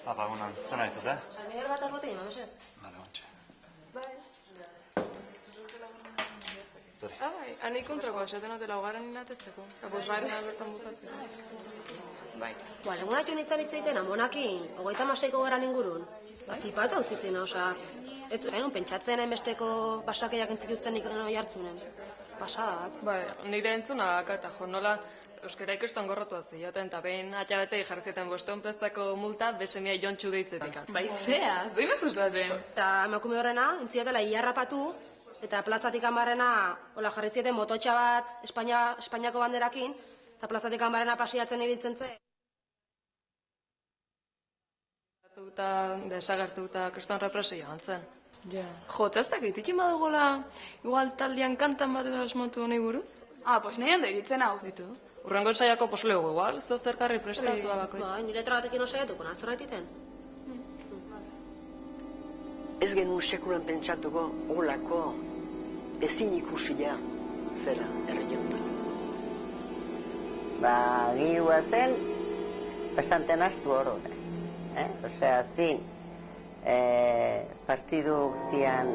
Apa, unan, zena izute? Mineral bat agote, mamese? Bale, ontsa. Ani kontrako, esaten note laugarren inatetzeko. Bosgarren bertan bukatzeko. Bai. Egun haitu nintzen hitzeiten amonakin, 36ko geran ingurun. Flipatu utzi zen, osa... Ez zuen, pentsatzen hainbesteko pasakeiak entzik usten nik jartzunen. Pasadat. Bai, nire entzuna eta jo, nola euskara ikestan gorrotua zioten, eta behin atxabetei jarri zieten 500 pestako multa, besemia jontxu deitzetik. Bai, zea, zoinaz usaten. Eta emakume horrena, entziotela iarrapatu, eta plazatik amarrena, hola jarri zieten mototxa bat Espainiako banderakin, eta plazatik amarrena pasiatzen ibiltzen zen. Desagertu eta kriston represio gantzen. Ja. Jo, ez dakit, ikin badugola, igual taldean kantan bat edo asmatu nahi buruz? Pues nahi ondo iritzen hau. Ditu. Urrengo ensaiako poslego igual, zo zerkarri prestatua bako. Bai, nire letra batekin osaiatuko, zerbait iten. Ez genuen sekulan pentsatuko olako ezin ikusia zera herriontan. Gihua zen, bastante nastu oro. Osea, zin, partidu zian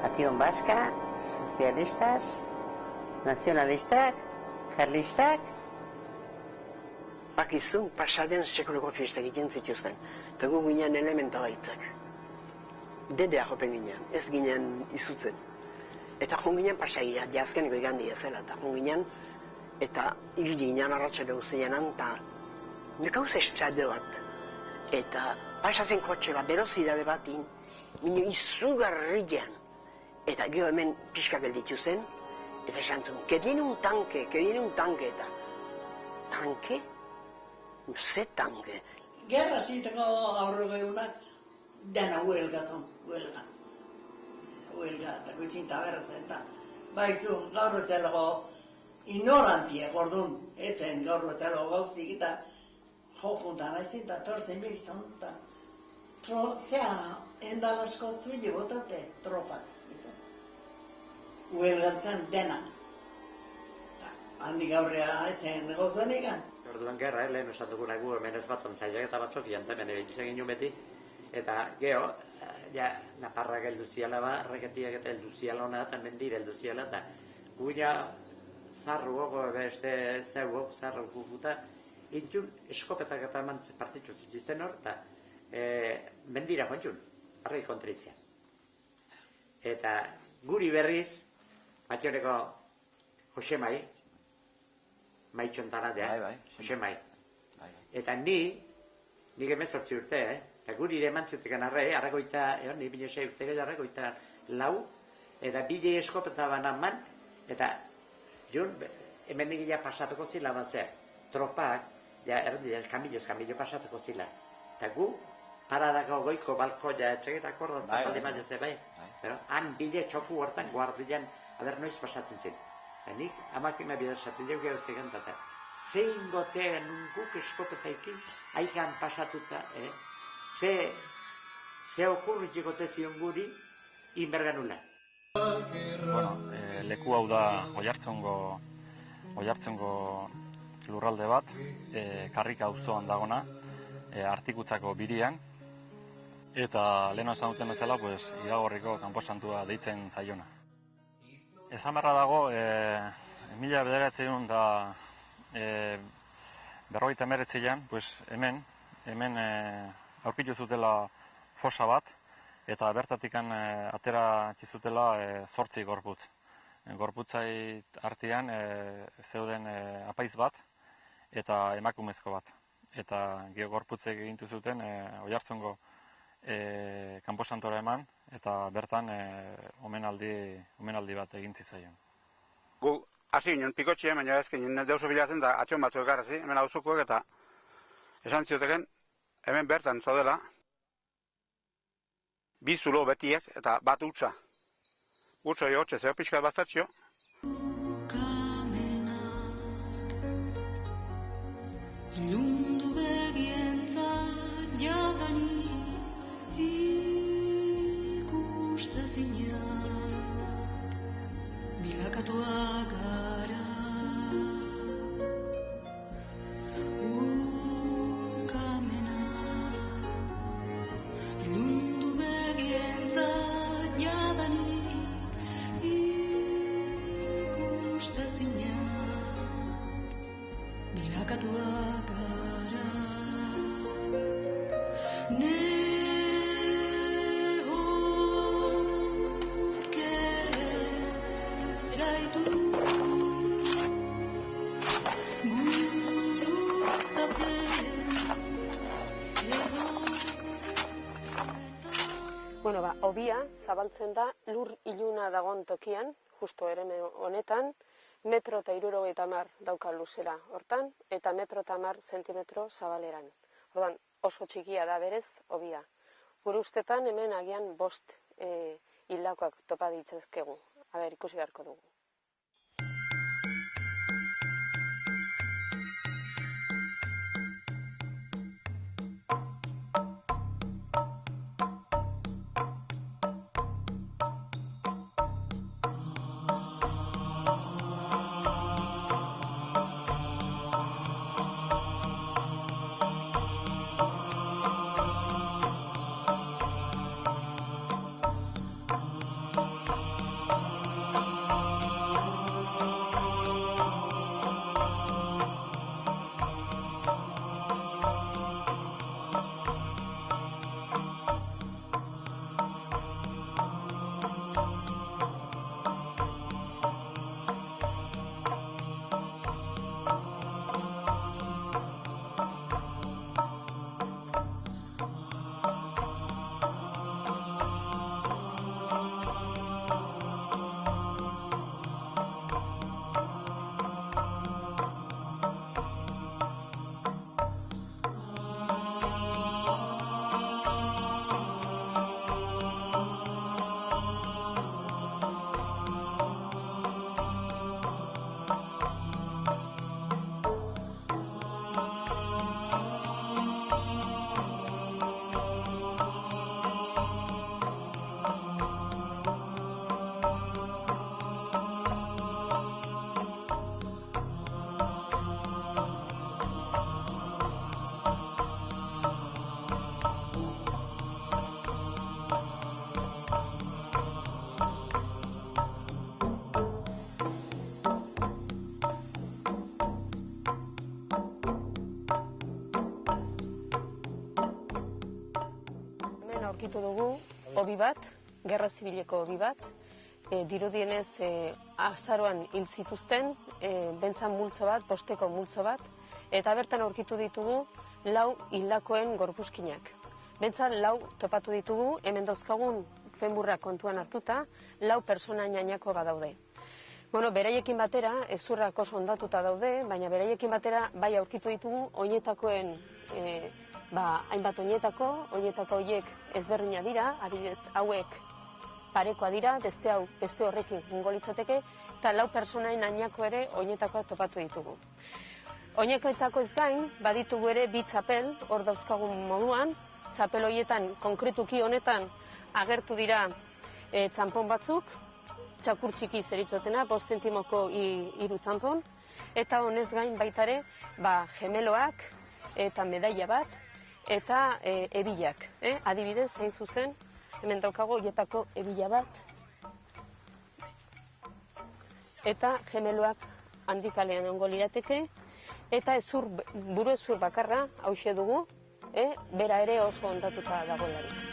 Acción Vasca, Socialistas, Nazionalistak, Karlistak. Bakizun, pasaden sekulako fiestak egiten zituzten, eta gu ginen elementa baitzak. Dedea joten ginen, ez ginen izutzen. Eta joan ginen pasaira, jazkeniko igandi ezela, eta joan ginen, eta hil ginen arratxalde guztienan, eta nekauz estrade bat. Eta pasazen kotxe bat, berozidade batin, minu izugarrian. Eta gero hemen pixka gelditu zen, eta esantzun, que viene un tanque, eta... Tanque? Ze tanque? Gerra ziteko aurrogeunak dena huelga zon, huelga. Huelga, eta gutxinta berraz, eta baizu gaur ezelago ignorantiek orduan, etzen gaur ezelago gauzik, eta jo juntan aizin, eta torzen behizan, eta zea, endalasko zuile botate, tropak. Huelgatzen dena. Handik aurrea etzen gauzanekan. Orduan gerra, lehen esan duguna gu hemen ez bat ontzaiak eta batzokian, eta hemen egin ginen beti. Eta geho, naparra geldu ziala ba, reketiak eta heldu ziala hona, eta mendir heldu ziala, eta guina zarru gogo, beste zeu zarru guguta, intxun eskopetak eta mantze partitu zitizten hor, eta mendira joan arrei kontritzea. Eta guri berriz, Mationeko Jose Mai, Maitxon taradea, Jose Mai. Eta nik 18 urte, eta guri ere mantzutekan arragoita, ni 6 urteko arragoita lau, eta bide eskopeta banan man, eta jun, hemen nigila pasatuko zila batzea, tropak, kamilo pasatuko zila. Eta gu, paradako goiko balkoia etxegetak ordatzen balde maile bai. Han bide txoku hortan guardian, noiz pasatzen zen. Nik, amakina bidazaten dugu geroztik gantata. Zein gotean guk eskopetaikin, aikan pasatuta, ze okurritik gote zion guri, inberganula. Leku hau da Oiartzungo lurralde bat, Karrika auzoan dagona, Artikutzako birian, eta leheno esan duten bezala, Iragorriko kanposantua deitzen zaiona. Esan beharra dago, 1959an, hemen aurkitu zutela fosa bat, eta bertatikan atera zutela 8 gorputz. Gorputzai artean zeuden apaiz bat eta emakumezko bat. Eta gorputzek egintu zuten Oiartzungo kanposantora eman, eta bertan omenaldi bat egin zitzaion. Gu hasi ginen pikotxea, baina ezken deuso bilatzen da atxon batzuk ekarrazi, hemen auzukoek eta esan zioteken, hemen bertan zaudela, bi zulo betiek eta bat utza. Utza hotxe zeo pixkat bastatxio. Ilundu begientzat zinak bilakatuak gara. Ukamena ilundu begientzat jadanik ikustezinak bilakatuak gara. Bueno, hobia zabaltzen da lur iluna dagoen tokian, justo ereme honetan, 1,60 m dauka luzera hortan, eta 1,10 zentimetro zabaleran. Orduan, oso txikia da berez hobia. Gure ustetan hemen agian 5 hildakoak topa ditzazkegu. Ikusi beharko dugu. Aurkitu dugu hobi bat, gerra zibileko hobi bat, dirudienez azaroan hil zituzten, bentzan multzo bat, bosteko multzo bat, eta bertan aurkitu ditugu 4 hildakoen gorpuzkinak. Bentzan 4 topatu ditugu, hemen dauzkagun fenburra kontuan hartuta, 4 persona ñañako badaude. Bueno, beraiekin batera, ezurrak oso ondatuta daude, baina beraiekin batera bai aurkitu ditugu oinetakoen hainbat oinetako horiek ezberdina dira, adibidez hauek parekoa dira, beste horrekin jungo litzateke, eta 4 personain ainako ere oinetakoa topatu ditugu. Oinetakoa ez gain, baditugu ere 2 txapel, hor dauzkagun moduan, txapel horietan konkretuki honetan agertu dira txanpon batzuk, txakur txiki zeritzotena, 5 zentimoko 3 txanpon, eta honez gain baitare gemeloak eta medaila bat, eta ebilak. Adibidez, zein zuzen, hemen daukago horietako ebila bat, eta gemeloak handikalean egongo lirateke, eta buru ezur bakarra hauxe dugu, bera ere oso ondatuta dagoelarik.